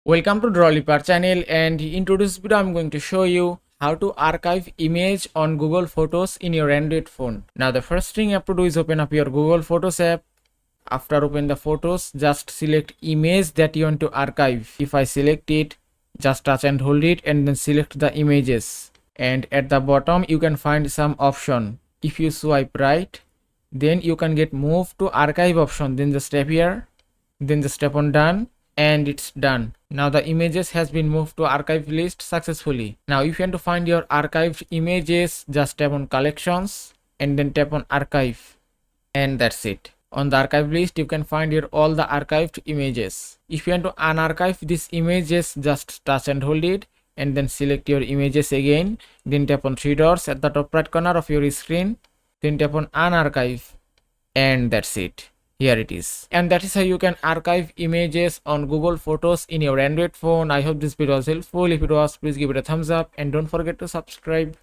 Welcome to Drawlipar channel, and in today's video I'm going to show you how to archive image on Google Photos in your Android phone. Now the first thing you have to do is open up your Google Photos app. After open the photos, just select image that you want to archive. If I select it, just touch and hold it and then select the images. And at the bottom you can find some option. If you swipe right, then you can get move to archive option. Then just tap here, then just tap on done, and it's done. Now the images has been moved to archive list successfully. Now if you want to find your archived images, just tap on collections and then tap on archive, and that's it. On the archive list you can find here all the archived images. If you want to unarchive these images, just touch and hold it and then select your images again, then tap on three dots at the top right corner of your screen, then tap on unarchive, and that's it. Here it is. And that is how you can archive images on Google Photos in your Android phone. I hope this video was helpful. If it was, please give it a thumbs up and don't forget to subscribe.